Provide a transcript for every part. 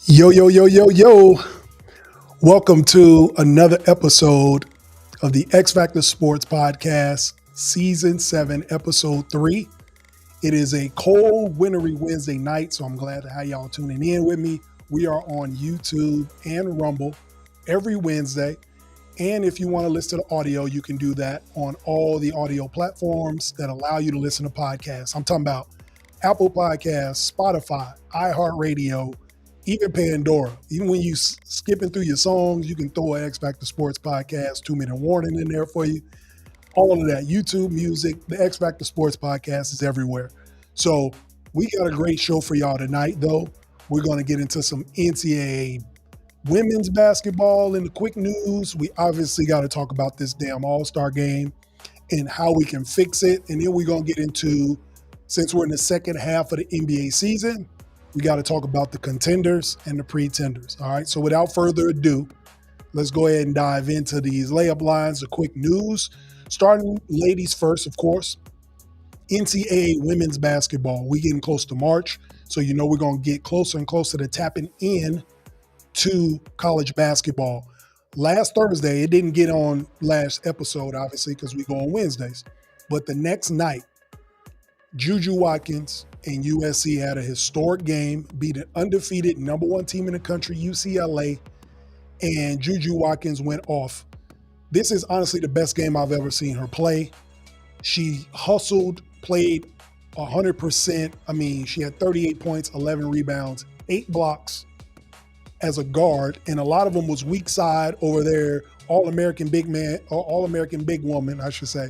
Yo, yo, yo, yo, yo. Welcome to another episode of the X Factor Sports Podcast, Season 7, Episode 3. It is a cold, wintry Wednesday night, so I'm glad to have y'all tuning in with me. We are on YouTube and Rumble every Wednesday. And if you want to listen to the audio, you can do that on all the audio platforms that allow you to listen to podcasts. I'm talking about Apple Podcasts, Spotify, iHeartRadio, even Pandora. Even when you skipping through your songs, you can throw an X Factor Sports Podcast 2-minute warning in there for you. All of that. YouTube Music, the X Factor Sports Podcast is everywhere. So we got a great show for y'all tonight, though. We're going to get into some NCAA women's basketball in the quick news. We obviously got to talk about this damn All-Star game and how we can fix it. And then we're going to get into, since we're in the second half of the NBA season, we got to talk about the Contenders and the Pretenders. All right. So without further ado, let's go ahead and dive into these layup lines, the quick news. Starting ladies first, of course. NCAA women's basketball. We getting close to March. So you know we're going to get closer and closer to tapping in to college basketball. Last Thursday, it didn't get on last episode, obviously, because we go on Wednesdays. But the next night, Juju Watkins and USC had a historic game, beat an undefeated number one team in the country, UCLA, and Juju Watkins went off. This is honestly the best game I've ever seen her play. She hustled, played 100%. I mean, she had 38 points, 11 rebounds, 8 blocks as a guard, and a lot of them was weak side over there, All-American big man, or All-American big woman, I should say,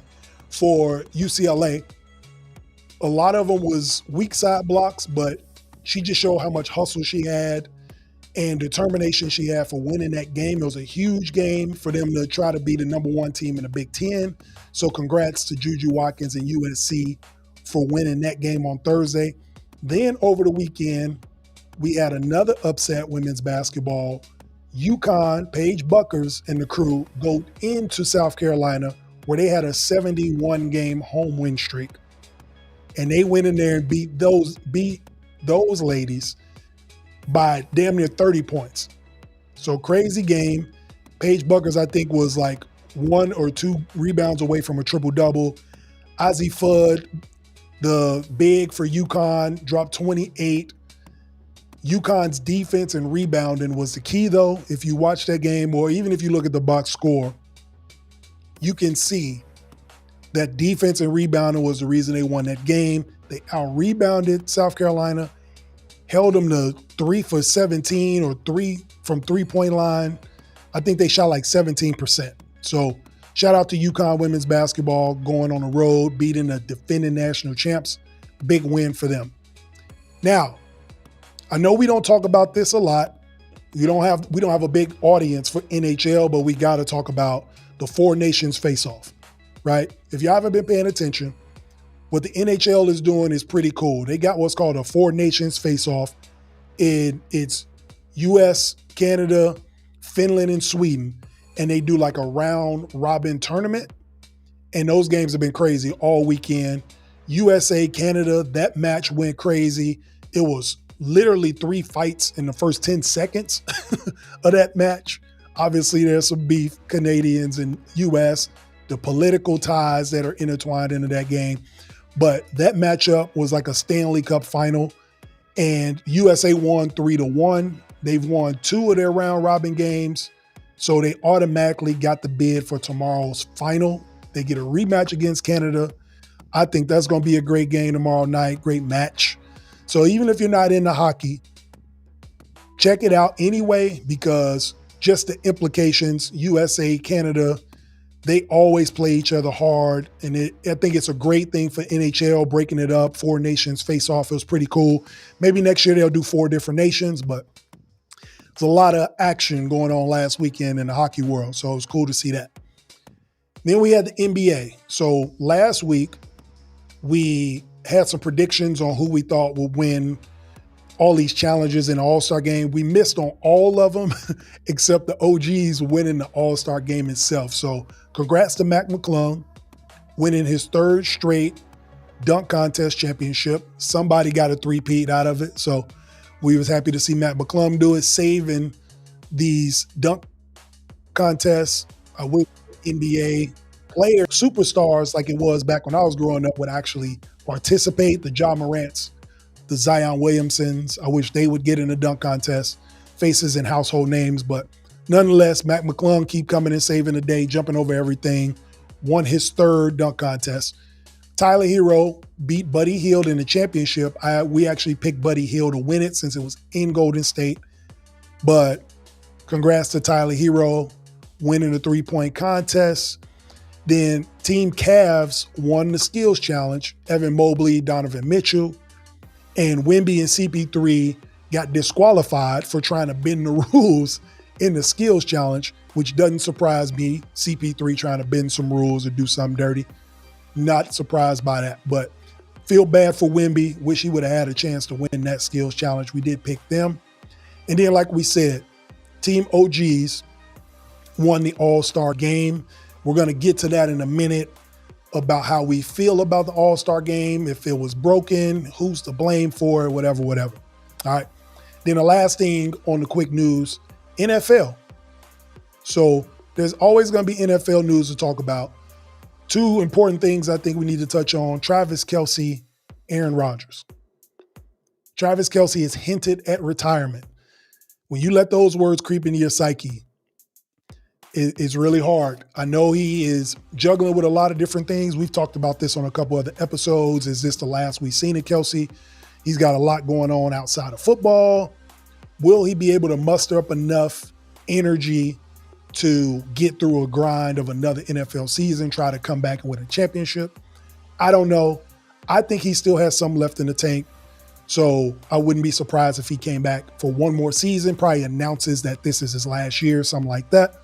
for UCLA. A lot of them was weak side blocks, but she just showed how much hustle she had and determination she had for winning that game. It was a huge game for them to try to be the number one team in the Big Ten. So congrats to Juju Watkins and USC for winning that game on Thursday. Then over the weekend, we had another upset women's basketball. UConn, Paige Buckers and the crew go into South Carolina where they had a 71-game home win streak. And they went in there and beat those ladies by damn near 30 points. So crazy game. Paige Buckers, I think, was like 1 or 2 rebounds away from a triple-double. Ozzie Fudd, the big for UConn, dropped 28. UConn's defense and rebounding was the key, though. If you watch that game, or even if you look at the box score, you can see that defense and rebounding was the reason they won that game. They out-rebounded South Carolina, held them to 3 for 17 or 3 from three-point line. I think they shot like 17%. So shout out to UConn women's basketball going on the road, beating the defending national champs. Big win for them. Now, I know we don't talk about this a lot. We don't have a big audience for NHL, but we got to talk about the Four Nations Faceoff, right? If you haven't been paying attention, what the NHL is doing is pretty cool. They got what's called a Four Nations Faceoff. It's US, Canada, Finland, and Sweden, and they do like a round robin tournament. And those games have been crazy all weekend. USA, Canada, that match went crazy. It was literally 3 fights in the first 10 seconds of that match. Obviously, there's some beef, Canadians and US, the political ties that are intertwined into that game. But that matchup was like a Stanley Cup final, and USA won 3-1. They've won 2 of their round robin games, so they automatically got the bid for tomorrow's final. They get a rematch against Canada. I think that's going to be a great game tomorrow night, great match. So even if you're not into hockey, check it out anyway, because just the implications, USA, Canada, they always play each other hard. And I think it's a great thing for NHL, breaking it up. Four Nations face off. It was pretty cool. Maybe next year they'll do 4 different nations, but there's a lot of action going on last weekend in the hockey world. So it was cool to see that. Then we had the NBA. So last week, we had some predictions on who we thought would win all these challenges in the All-Star game. We missed on all of them except the OGs winning the All-Star game itself. So congrats to Mac McClung winning his 3rd straight dunk contest championship. Somebody got a 3-peat out of it. So We was happy to see Matt McClung do it, saving these dunk contests. I wish NBA players, superstars like it was back when I was growing up would actually participate. The Ja Morants, the Zion Williamsons, I wish they would get in a dunk contest. Faces and household names, but nonetheless, Matt McClung keep coming and saving the day, jumping over everything. Won his third dunk contest. Tyler Hero beat Buddy Hield in the championship. We actually picked Buddy Hield to win it since it was in Golden State. But congrats to Tyler Hero winning the three-point contest. Then Team Cavs won the skills challenge. Evan Mobley, Donovan Mitchell, and Wemby and CP3 got disqualified for trying to bend the rules in the skills challenge, which doesn't surprise me. CP3 trying to bend some rules or do something dirty. Not surprised by that, but feel bad for Wemby. Wish he would have had a chance to win that skills challenge. We did pick them. And then, like we said, Team OGs won the All-Star game. We're going to get to that in a minute about how we feel about the All-Star game, if it was broken, who's to blame for it, whatever. All right. Then the last thing on the quick news, NFL. So there's always going to be NFL news to talk about. Two important things I think we need to touch on: Travis Kelce, Aaron Rodgers. Travis Kelce has hinted at retirement. When you let those words creep into your psyche, it's really hard. I know he is juggling with a lot of different things. We've talked about this on a couple other episodes. Is this the last we've seen of Kelce? He's got a lot going on outside of football. Will he be able to muster up enough energy to get through a grind of another NFL season, try to come back and win a championship? I don't know. I think he still has some left in the tank. So I wouldn't be surprised if he came back for one more season, probably announces that this is his last year, something like that.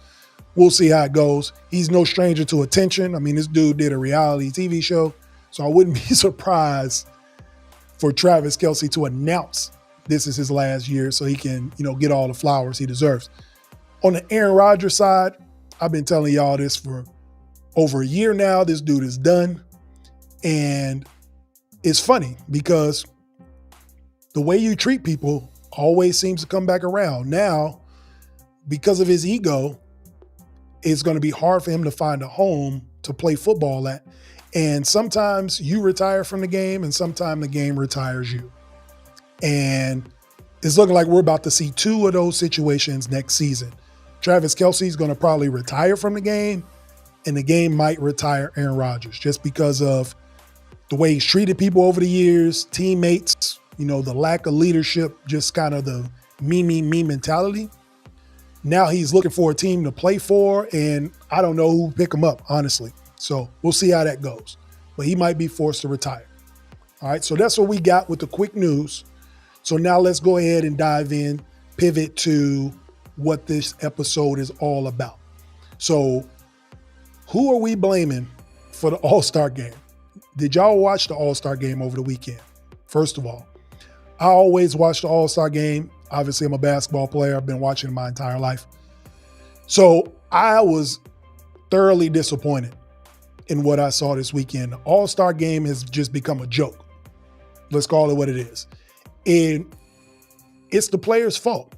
We'll see how it goes. He's no stranger to attention. I mean, this dude did a reality TV show, so I wouldn't be surprised for Travis Kelce to announce this is his last year so he can, get all the flowers he deserves. On the Aaron Rodgers side, I've been telling y'all this for over a year now. This dude is done. And it's funny because the way you treat people always seems to come back around. Now, because of his ego, it's going to be hard for him to find a home to play football at. And sometimes you retire from the game and sometimes the game retires you. And it's looking like we're about to see two of those situations next season. Travis Kelce is going to probably retire from the game, and the game might retire Aaron Rodgers just because of the way he's treated people over the years, teammates, the lack of leadership, just kind of the me mentality. Now he's looking for a team to play for, and I don't know who will pick him up, honestly. So we'll see how that goes. But he might be forced to retire. All right, so that's what we got with the quick news. So now let's go ahead and dive in, pivot to what this episode is all about. So who are we blaming for the All-Star game? Did y'all watch the All-Star game over the weekend? First of all, I always watch the All-Star game. Obviously, I'm a basketball player. I've been watching it my entire life. So I was thoroughly disappointed in what I saw this weekend. The All-Star game has just become a joke. Let's call it what it is. And it's the players' fault.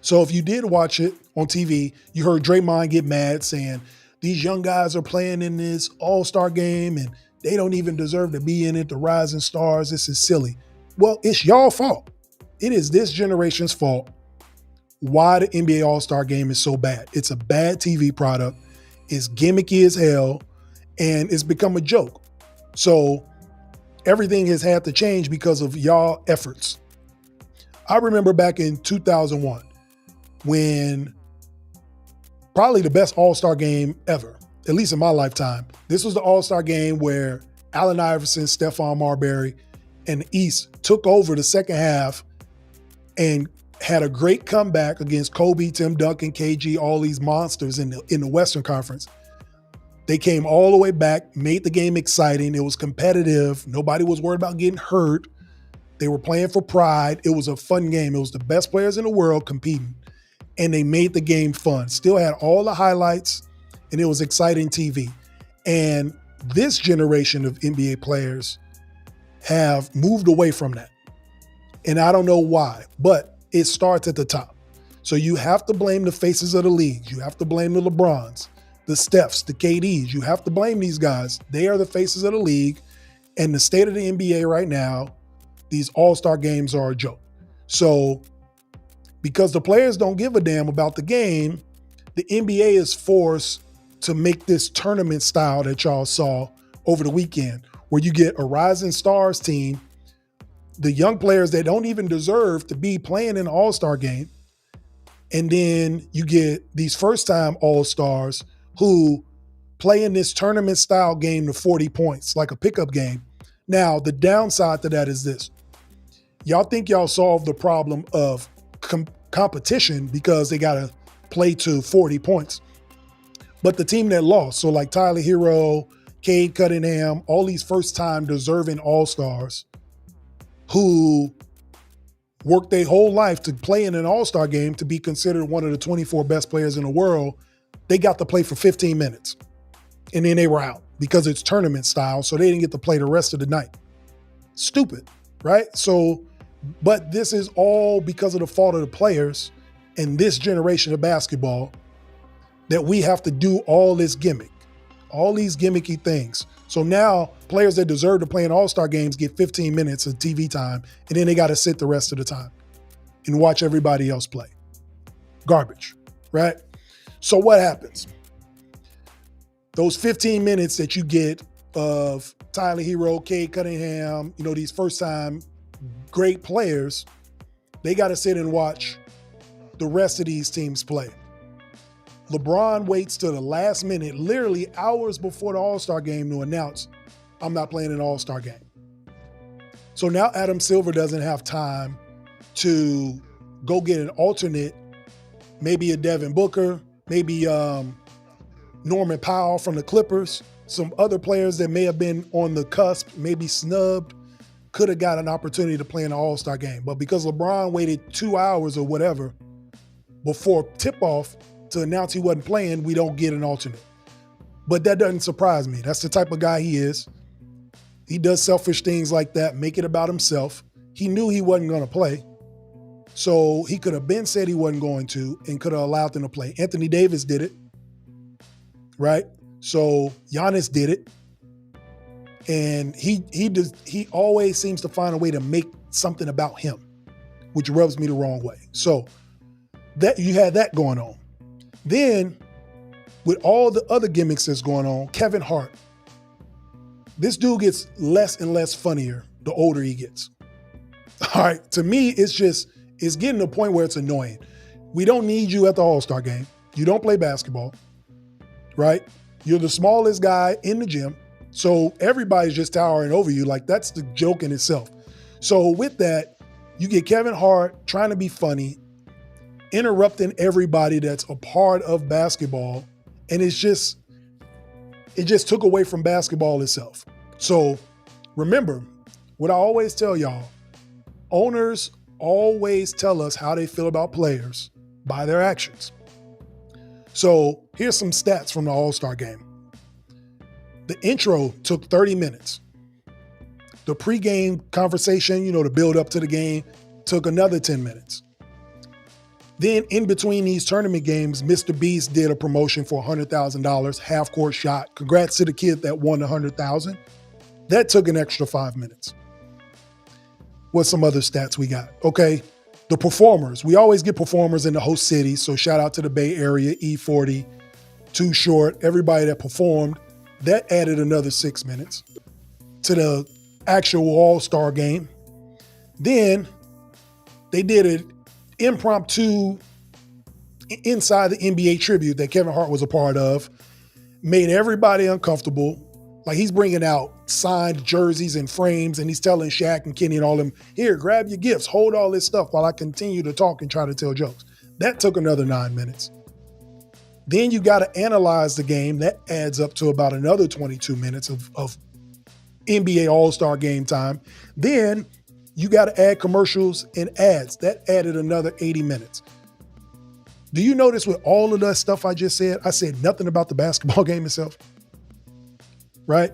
So if you did watch it on TV, you heard Draymond get mad saying, these young guys are playing in this All-Star game and they don't even deserve to be in it, the rising stars. This is silly. Well, it's y'all fault. It is this generation's fault why the NBA All-Star game is so bad. It's a bad TV product. It's gimmicky as hell, and it's become a joke. So everything has had to change because of y'all efforts. I remember back in 2001 when probably the best All-Star game ever, at least in my lifetime. This was the All-Star game where Allen Iverson, Stephon Marbury, and the East took over the second half and had a great comeback against Kobe, Tim Duncan, KG, all these monsters in the Western Conference. They came all the way back, made the game exciting. It was competitive. Nobody was worried about getting hurt. They were playing for pride. It was a fun game. It was the best players in the world competing, and they made the game fun. Still had all the highlights, and it was exciting TV. And this generation of NBA players have moved away from that. And I don't know why, but it starts at the top. So you have to blame the faces of the league. You have to blame the LeBrons, the Stephs, the KDs. You have to blame these guys. They are the faces of the league. And the state of the NBA right now, these all-star games are a joke. So because the players don't give a damn about the game, the NBA is forced to make this tournament style that y'all saw over the weekend, where you get a rising stars team, the young players that don't even deserve to be playing in the all-star game. And then you get these first-time all-stars who play in this tournament-style game to 40 points, like a pickup game. Now, the downside to that is this. Y'all think y'all solved the problem of competition because they got to play to 40 points. But the team that lost, so like Tyler Hero, Cade Cunningham, all these first-time deserving all-stars who worked their whole life to play in an all-star game to be considered one of the 24 best players in the world, they got to play for 15 minutes. And then they were out because it's tournament style, so they didn't get to play the rest of the night. Stupid, right? So, but this is all because of the fault of the players in this generation of basketball that we have to do all this gimmick, all these gimmicky things. So now players that deserve to play in all-star games get 15 minutes of TV time, and then they got to sit the rest of the time and watch everybody else play. Garbage, right? So what happens? Those 15 minutes that you get of Tyler Hero, Cade Cunningham, these first-time great players, they got to sit and watch the rest of these teams play. LeBron waits till the last minute, literally hours before the All-Star game, to announce, I'm not playing an All-Star game. So now Adam Silver doesn't have time to go get an alternate, maybe a Devin Booker, maybe Norman Powell from the Clippers, some other players that may have been on the cusp, maybe snubbed, could have got an opportunity to play in an All-Star game. But because LeBron waited 2 hours or whatever before tip-off to announce he wasn't playing, we don't get an alternate. But that doesn't surprise me. That's the type of guy he is. He does selfish things like that, make it about himself. He knew he wasn't going to play. So he could have been said he wasn't going to and could have allowed them to play. Anthony Davis did it, right? So Giannis did it. And he always seems to find a way to make something about him, which rubs me the wrong way. So that you had that going on. Then, with all the other gimmicks that's going on, Kevin Hart. This dude gets less and less funnier the older he gets. All right, to me, it's getting to a point where it's annoying. We don't need you at the All-Star game. You don't play basketball, right? You're the smallest guy in the gym, so everybody's just towering over you. Like, that's the joke in itself. So with that, you get Kevin Hart trying to be funny, interrupting everybody that's a part of basketball, and it just took away from basketball itself. So remember, what I always tell y'all, owners always tell us how they feel about players by their actions. So here's some stats from the All-Star game. The intro took 30 minutes. The pregame conversation, the build up to the game, took another 10 minutes. Then in between these tournament games, Mr. Beast did a promotion for $100,000, half-court shot. Congrats to the kid that won the $100,000. That took an extra 5 minutes. What's some other stats we got? Okay, the performers. We always get performers in the host city, so shout out to the Bay Area, E40, Too Short, everybody that performed. That added another 6 minutes to the actual All-Star game. Then they did an impromptu inside the NBA tribute that Kevin Hart was a part of, made everybody uncomfortable. Like, he's bringing out signed jerseys and frames, and he's telling Shaq and Kenny and all them, here, grab your gifts, hold all this stuff while I continue to talk and try to tell jokes. That took another 9 minutes. Then you got to analyze the game. That adds up to about another 22 minutes of NBA All-Star game time. Then you got to add commercials and ads. That added another 80 minutes. Do you notice with all of that stuff I just said, I said nothing about the basketball game itself, right?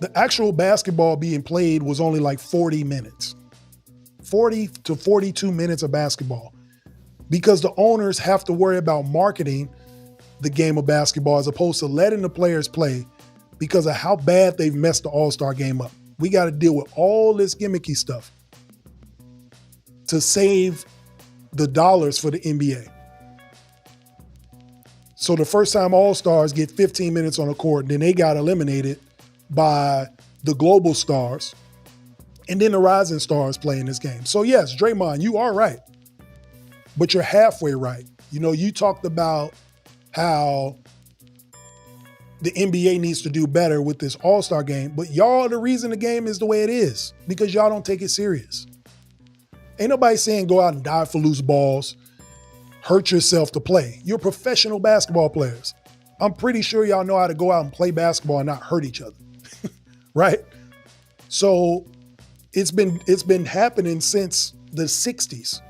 The actual basketball being played was only like 40 minutes. 40 to 42 minutes of basketball because the owners have to worry about marketing the game of basketball as opposed to letting the players play because of how bad they've messed the All-Star game up. We got to deal with all this gimmicky stuff to save the dollars for the NBA. So the first time All-Stars get 15 minutes on the court, and then they got eliminated by the global stars, and then the rising stars play in this game. So yes, Draymond, you are right, but you're halfway right. You know, you talked about how the NBA needs to do better with this All-Star game, but y'all are the reason the game is the way it is because y'all don't take it serious. Ain't nobody saying go out and dive for loose balls, hurt yourself to play. You're professional basketball players. I'm pretty sure y'all know how to go out and play basketball and not hurt each other, right? So it's been happening since the 60s,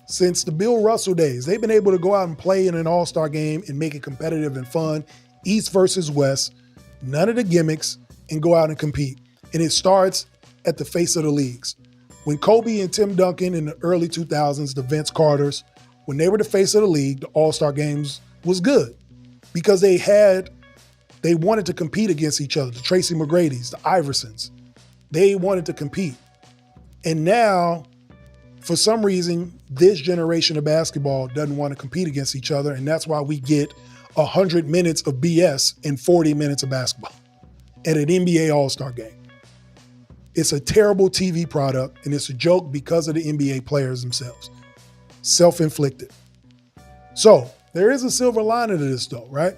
since the Bill Russell days. They've been able to go out and play in an All-Star game and make it competitive and fun, East versus West, none of the gimmicks, and go out and compete. And it starts at the face of the leagues. When Kobe and Tim Duncan in the early 2000s, the Vince Carters, when they were the face of the league, the All-Star games was good because they wanted to compete against each other. The Tracy McGrady's, the Iversons, they wanted to compete. And now, for some reason, this generation of basketball doesn't want to compete against each other, and that's why we get 100 minutes of BS and 40 minutes of basketball at an NBA All-Star game. It's a terrible TV product, and it's a joke because of the NBA players themselves. Self-inflicted. So, there is a silver lining to this though, right?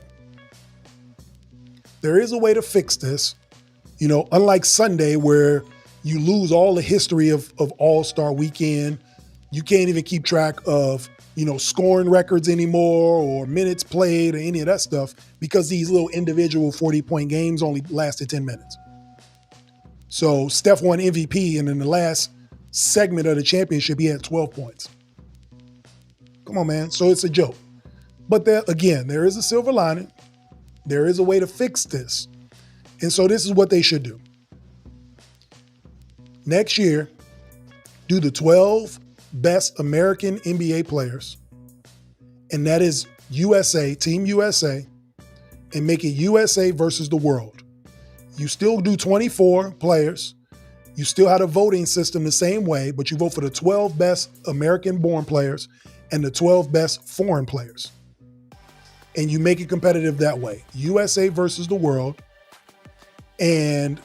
There is a way to fix this. You know, unlike Sunday where you lose all the history of All-Star Weekend, you can't even keep track of, you know, scoring records anymore or minutes played or any of that stuff because these little individual 40-point games only lasted 10 minutes. So Steph won MVP, and in the last segment of the championship, he had 12 points. Come on, man. So it's a joke. But there is a silver lining. There is a way to fix this. And so this is what they should do. Next year, do the 12 best American NBA players, and that is USA, Team USA, and make it USA versus the world. You still do 24 players. You still have a voting system the same way, but you vote for the 12 best American-born players and the 12 best foreign players. And you make it competitive that way. USA versus the world. And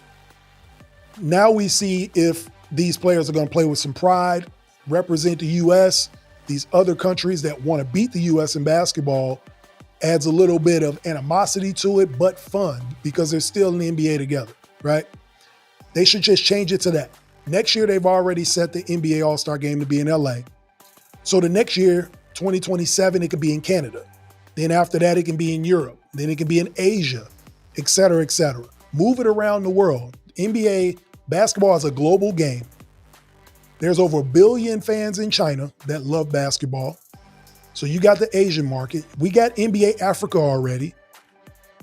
now we see if these players are going to play with some pride, represent the U.S. These other countries that want to beat the U.S. in basketball adds a little bit of animosity to it, but fun because they're still in the NBA together, right? They should just change it to that. Next year, they've already set the NBA All-Star Game to be in L.A. So the next year, 2027, it could be in Canada. Then after that, it can be in Europe. Then it can be in Asia, et cetera, et cetera. Move it around the world. NBA basketball is a global game. There's over 1 billion fans in China that love basketball. So you got the Asian market. We got NBA Africa already.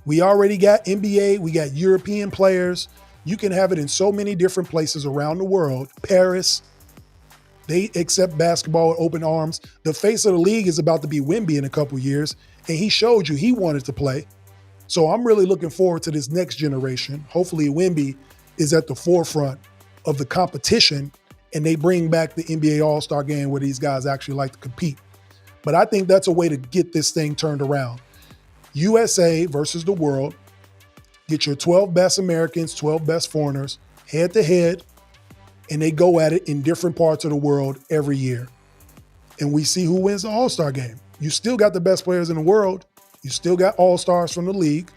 We already got NBA. We got European players. You can have it in so many different places around the world. Paris, they accept basketball with open arms. The face of the league is about to be Wemby in a couple years, and he showed you he wanted to play. So I'm really looking forward to this next generation. Hopefully Wemby is at the forefront of the competition and they bring back the NBA All-Star Game where these guys actually like to compete. But I think that's a way to get this thing turned around. USA versus the world. Get your 12 best Americans, 12 best foreigners, head to head, and they go at it in different parts of the world every year. And we see who wins the All-Star Game. You still got the best players in the world. You still got all-stars from the league,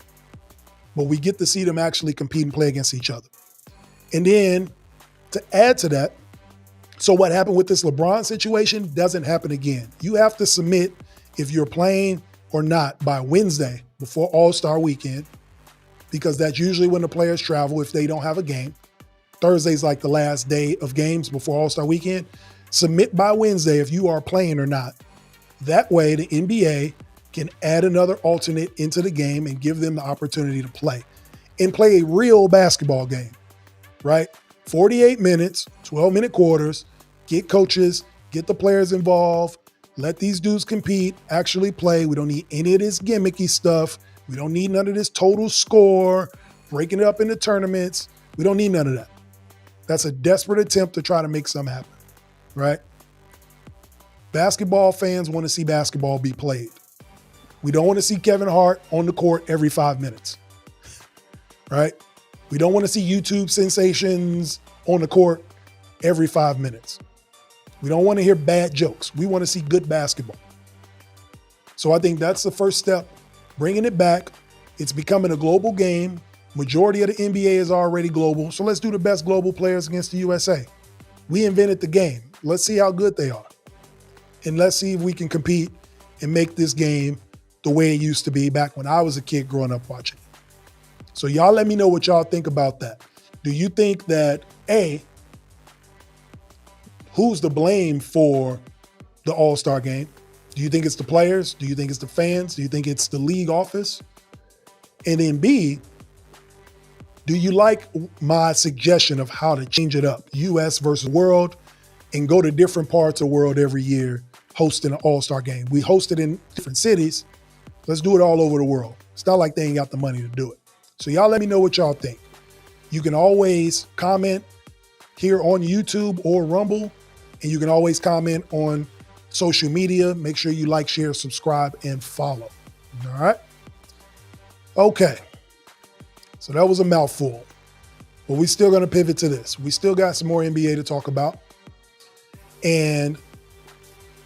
but we get to see them actually compete and play against each other. And then to add to that, so what happened with this LeBron situation doesn't happen again. You have to submit if you're playing or not by Wednesday before All-Star Weekend, because that's usually when the players travel if they don't have a game. Thursday's like the last day of games before All-Star Weekend. Submit by Wednesday if you are playing or not. That way, the NBA can add another alternate into the game and give them the opportunity to play and play a real basketball game, right? 48 minutes, 12-minute quarters. Get coaches, get the players involved, let these dudes compete, actually play. We don't need any of this gimmicky stuff. We don't need none of this total score, breaking it up into tournaments. We don't need none of that. That's a desperate attempt to try to make something happen, right? Basketball fans want to see basketball be played. We don't want to see Kevin Hart on the court every 5 minutes, right? We don't want to see YouTube sensations on the court every 5 minutes. We don't want to hear bad jokes. We want to see good basketball. So I think that's the first step, bringing it back. It's becoming a global game. Majority of the NBA is already global. So let's do the best global players against the USA. We invented the game. Let's see how good they are. And let's see if we can compete and make this game the way it used to be back when I was a kid growing up watching it. So y'all let me know what y'all think about that. Do you think that, A, who's to blame for the All-Star game? Do you think it's the players? Do you think it's the fans? Do you think it's the league office? And then B, do you like my suggestion of how to change it up, US versus world, and go to different parts of the world every year hosting an All-Star game? We host it in different cities. Let's do it all over the world. It's not like they ain't got the money to do it. So y'all let me know what y'all think. You can always comment here on YouTube or Rumble, and you can always comment on social media. Make sure you like, share, subscribe, and follow. All right? Okay. So that was a mouthful, but we're still going to pivot to this. We still got some more NBA to talk about. And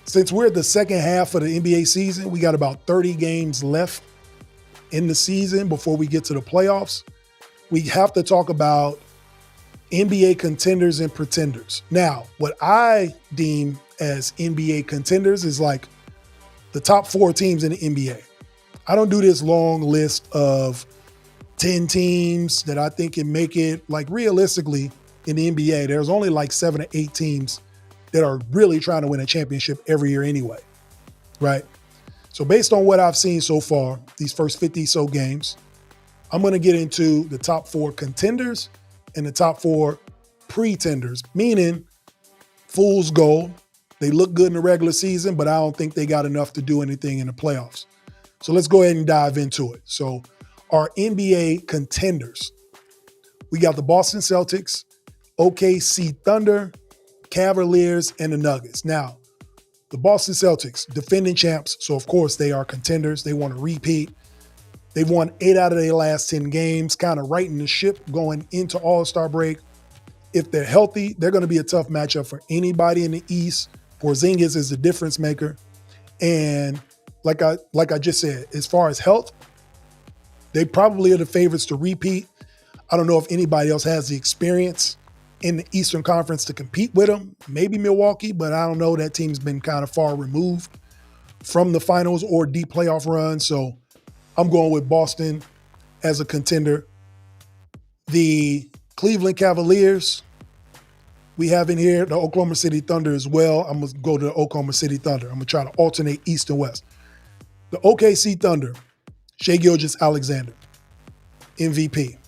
since we're at the second half of the NBA season, we got about 30 games left in the season before we get to the playoffs. We have to talk about NBA contenders and pretenders. Now, what I deem as NBA contenders is like the top 4 teams in the NBA. I don't do this long list of 10 teams that I think can make it. Like realistically in the NBA, there's only like 7 or 8 teams that are really trying to win a championship every year anyway, right? So based on what I've seen so far, these first 50 so games, I'm going to get into the top 4 contenders and the top 4 pretenders, meaning fool's gold. They look good in the regular season, but I don't think they got enough to do anything in the playoffs. So let's go ahead and dive into it. So our NBA contenders, we got the Boston Celtics, OKC Thunder, Cavaliers, and the Nuggets. Now, the Boston Celtics, defending champs, so of course they are contenders. They want to repeat. They've won 8 out of their last 10 games, kind of righting the ship going into All-Star break. If they're healthy, they're going to be a tough matchup for anybody in the East. Porzingis is the difference maker. And like I just said, as far as health, they probably are the favorites to repeat. I don't know if anybody else has the experience in the Eastern Conference to compete with them. Maybe Milwaukee, but I don't know. That team's been kind of far removed from the finals or deep playoff run. So I'm going with Boston as a contender. The Cleveland Cavaliers, we have in here the Oklahoma City Thunder as well. I'm going to go to the Oklahoma City Thunder. I'm going to try to alternate East and West. The OKC Thunder, Shai Gilgeous-Alexander, MVP,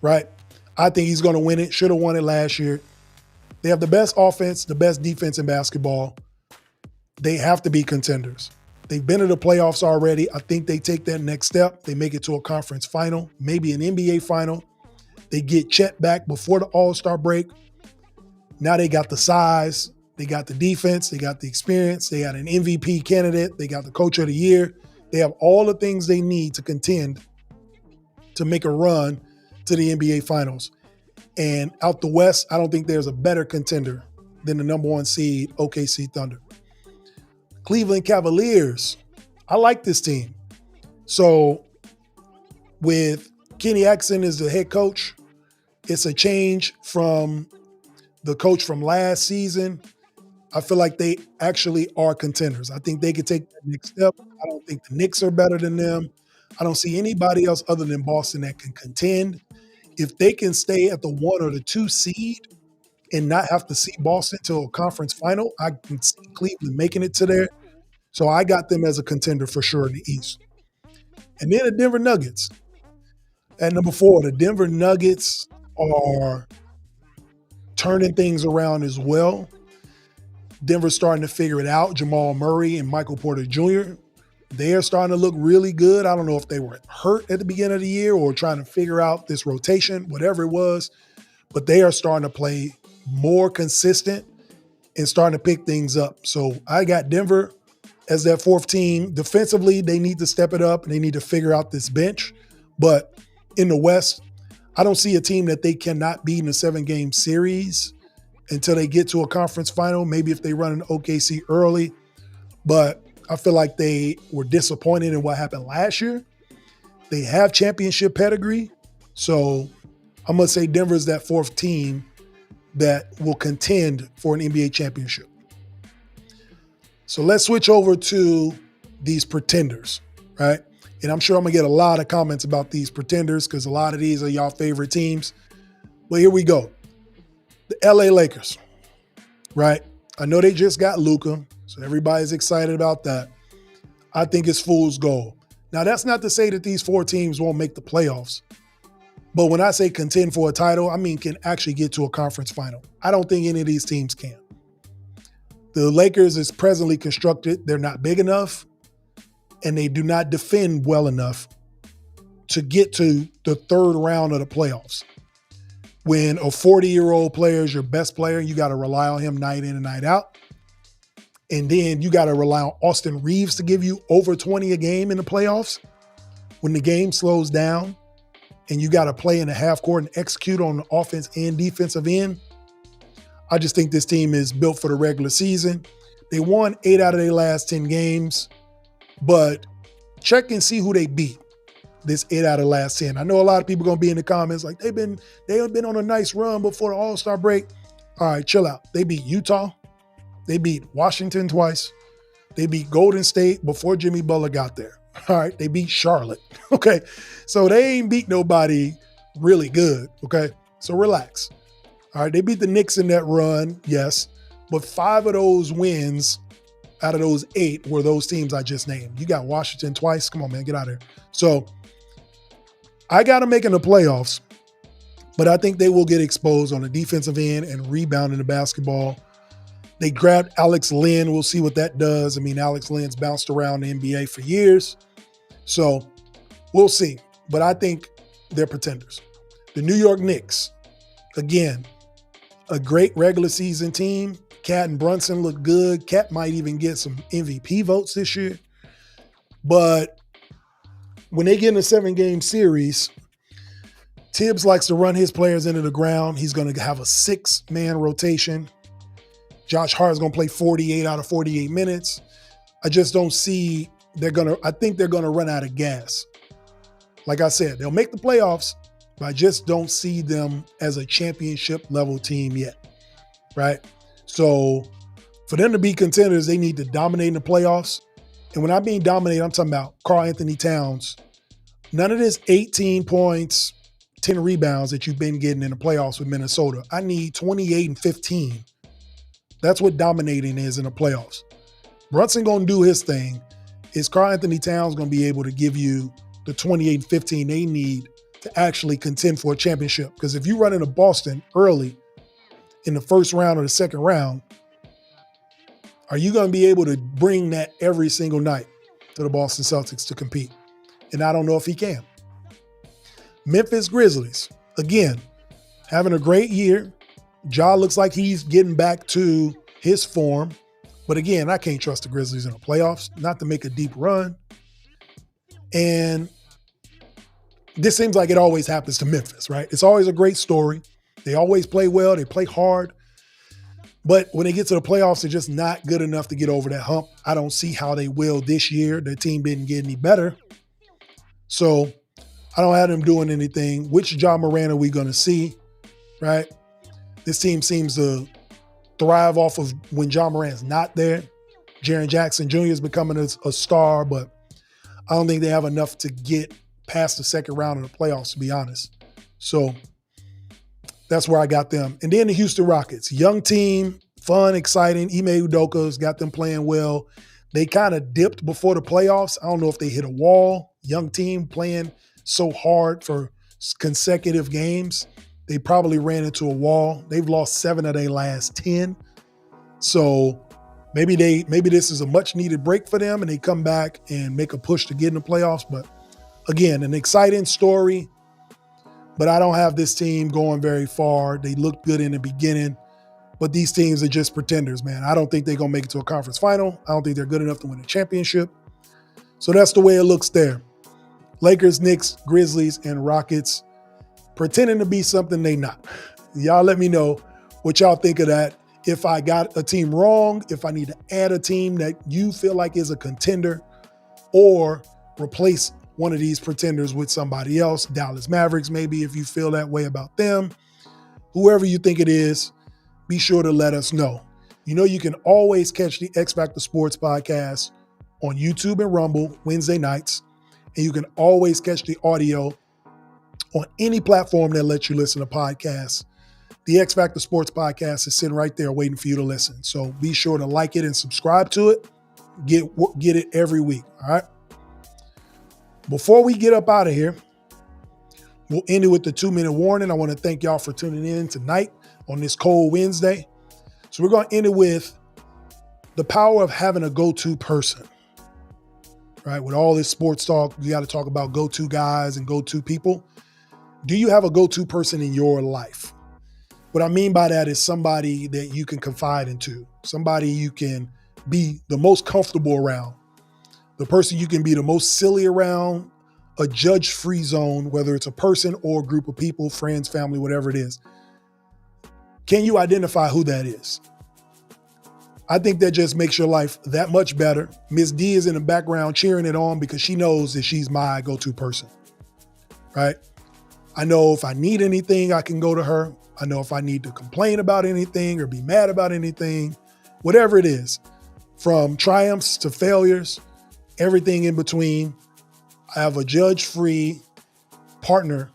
right? I think he's going to win it. Should have won it last year. They have the best offense, the best defense in basketball. They have to be contenders. They've been to the playoffs already. I think they take that next step. They make it to a conference final, maybe an NBA final. They get Chet back before the All-Star break. Now they got the size. They got the defense. They got the experience. They got an MVP candidate. They got the coach of the year. They have all the things they need to contend to make a run to the NBA Finals. And out the West, I don't think there's a better contender than the number 1 seed, OKC Thunder. Cleveland Cavaliers, I like this team. So with Kenny Atkinson as the head coach, it's a change from the coach from last season. I feel like they actually are contenders. I think they could take that next step. I don't think the Knicks are better than them. I don't see anybody else other than Boston that can contend. If they can stay at the 1 or the 2 seed and not have to see Boston till a conference final, I can see Cleveland making it to there. So I got them as a contender for sure in the East. And then the Denver Nuggets. At number 4, the Denver Nuggets are turning things around as well. Denver's starting to figure it out. Jamal Murray and Michael Porter Jr., they are starting to look really good. I don't know if they were hurt at the beginning of the year or trying to figure out this rotation, whatever it was, but they are starting to play more consistent and starting to pick things up. So I got Denver as that fourth team. Defensively, they need to step it up and they need to figure out this bench. But in the West, I don't see a team that they cannot beat in a 7-game series until they get to a conference final. Maybe if they run an OKC early. But I feel like they were disappointed in what happened last year. They have championship pedigree. So I'm going to say Denver's that fourth team that will contend for an NBA championship. So let's switch over to these pretenders, right? And I'm sure I'm going to get a lot of comments about these pretenders because a lot of these are y'all favorite teams. But here we go. The LA Lakers, right? I know they just got Luka, so everybody's excited about that. I think it's fool's gold. Now, that's not to say that these four teams won't make the playoffs. But when I say contend for a title, I mean can actually get to a conference final. I don't think any of these teams can. The Lakers is presently constructed. They're not big enough, and they do not defend well enough to get to the third round of the playoffs. When a 40-year-old player is your best player, you got to rely on him night in and night out. And then you got to rely on Austin Reeves to give you over 20 a game in the playoffs. When the game slows down and you got to play in the half court and execute on the offense and defensive end, I just think this team is built for the regular season. They won 8 out of their last 10 games, but check and see who they beat this 8 out of the last 10. I know a lot of people going to be in the comments like they have been on a nice run before the All-Star break. All right, chill out. They beat Utah. They beat Washington twice. They beat Golden State before Jimmy Butler got there. All right, they beat Charlotte. Okay, so they ain't beat nobody really good. Okay, so relax. All right, they beat the Knicks in that run, yes, but 5 of those wins out of those 8 were those teams I just named. You got Washington twice. Come on, man, get out of here. So I got them making the playoffs, but I think they will get exposed on the defensive end and rebounding the basketball. They grabbed Alex Len. We'll see what that does. I mean, Alex Len's bounced around the NBA for years. So we'll see. But I think they're pretenders. The New York Knicks, again, a great regular season team. Cat and Brunson look good. Cat might even get some MVP votes this year. But when they get in a 7-game series, Tibbs likes to run his players into the ground. He's going to have a 6-man rotation. Josh Hart's going to play 48 out of 48 minutes. I just don't see I think they're going to run out of gas. Like I said, they'll make the playoffs, but I just don't see them as a championship level team yet, right? So for them to be contenders, they need to dominate in the playoffs. And when I mean dominate, I'm talking about Karl-Anthony Towns. None of this 18 points, 10 rebounds that you've been getting in the playoffs with Minnesota. I need 28 and 15. That's what dominating is in the playoffs. Brunson going to do his thing. Is Karl-Anthony Towns going to be able to give you the 28 and 15 they need to actually contend for a championship? Because if you run into Boston early in the first round or the second round, are you going to be able to bring that every single night to the Boston Celtics to compete? And I don't know if he can. Memphis Grizzlies, again, having a great year. Ja looks like he's getting back to his form. But again, I can't trust the Grizzlies in the playoffs, not to make a deep run. And this seems like it always happens to Memphis, right? It's always a great story. They always play well. They play hard. But when they get to the playoffs, they're just not good enough to get over that hump. I don't see how they will this year. Their team didn't get any better. So I don't have them doing anything. Which Ja Morant are we going to see, right? This team seems to thrive off of when Ja Morant's not there. Jaren Jackson Jr. is becoming a star, but I don't think they have enough to get past the second round of the playoffs, to be honest. So that's where I got them. And then the Houston Rockets. Young team, fun, exciting. Ime Udoka's got them playing well. They kind of dipped before the playoffs. I don't know if they hit a wall. Young team playing so hard for consecutive games. They probably ran into a wall. They've lost 7 of their last 10. So Maybe this is a much needed break for them and they come back and make a push to get in the playoffs. But again, an exciting story, but I don't have this team going very far. They looked good in the beginning, but these teams are just pretenders, man. I don't think they're going to make it to a conference final. I don't think they're good enough to win a championship. So that's the way it looks there. Lakers, Knicks, Grizzlies, and Rockets pretending to be something they not. Y'all let me know what y'all think of that. If I got a team wrong, if I need to add a team that you feel like is a contender, or replace one of these pretenders with somebody else, Dallas Mavericks maybe, if you feel that way about them, whoever you think it is, be sure to let us know. You know you can always catch the X Factor Sports Podcast on YouTube and Rumble Wednesday nights, and you can always catch the audio on any platform that lets you listen to podcasts. The X Factor Sports Podcast is sitting right there waiting for you to listen. So be sure to like it and subscribe to it. Get it every week, all right? Before we get up out of here, we'll end it with the 2-minute warning. I want to thank y'all for tuning in tonight on this cold Wednesday. So we're going to end it with the power of having a go-to person, right? With all this sports talk, you got to talk about go-to guys and go-to people. Do you have a go-to person in your life? What I mean by that is somebody that you can confide into, somebody you can be the most comfortable around, the person you can be the most silly around, a judge-free zone, whether it's a person or a group of people, friends, family, whatever it is. Can you identify who that is? I think that just makes your life that much better. Miss D is in the background cheering it on because she knows that she's my go-to person, right? I know if I need anything, I can go to her. I know if I need to complain about anything or be mad about anything, whatever it is, from triumphs to failures, everything in between. I have a judge-free partner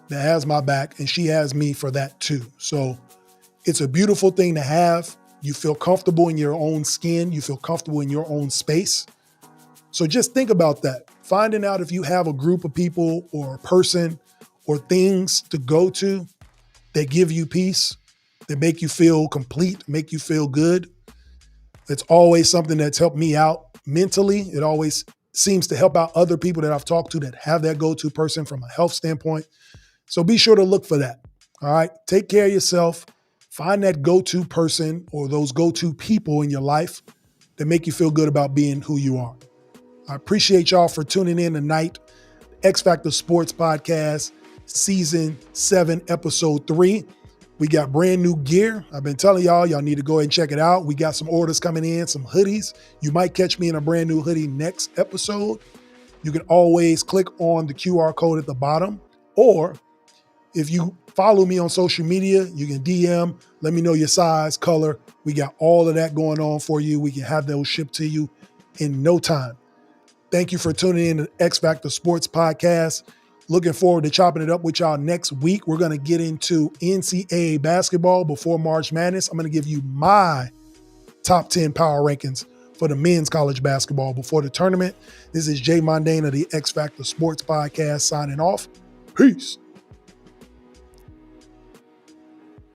that has my back, and she has me for that too. So it's a beautiful thing to have. You feel comfortable in your own skin. You feel comfortable in your own space. So just think about that. Finding out if you have a group of people or a person or things to go to that give you peace, that make you feel complete, make you feel good. It's always something that's helped me out mentally. It always seems to help out other people that I've talked to that have that go-to person from a health standpoint. So be sure to look for that. All right. Take care of yourself. Find that go-to person or those go-to people in your life that make you feel good about being who you are. I appreciate y'all for tuning in tonight. X Factor Sports Podcast, Season 7, Episode 3. We got brand new gear. I've been telling y'all need to go ahead and check it out. We got some orders coming in, some hoodies. You might catch me in a brand new hoodie next episode. You can always click on the QR code at the bottom, or if you follow me on social media, you can DM, let me know your size, color. We got all of that going on for you. We can have those shipped to you in no time. Thank you for tuning in to X Factor Sports Podcast. Looking forward to chopping it up with y'all next week. We're going to get into NCAA basketball before March Madness. I'm going to give you my top 10 power rankings for the men's college basketball before the tournament. This is Jay Mondane of the X Factor Sports Podcast signing off. Peace.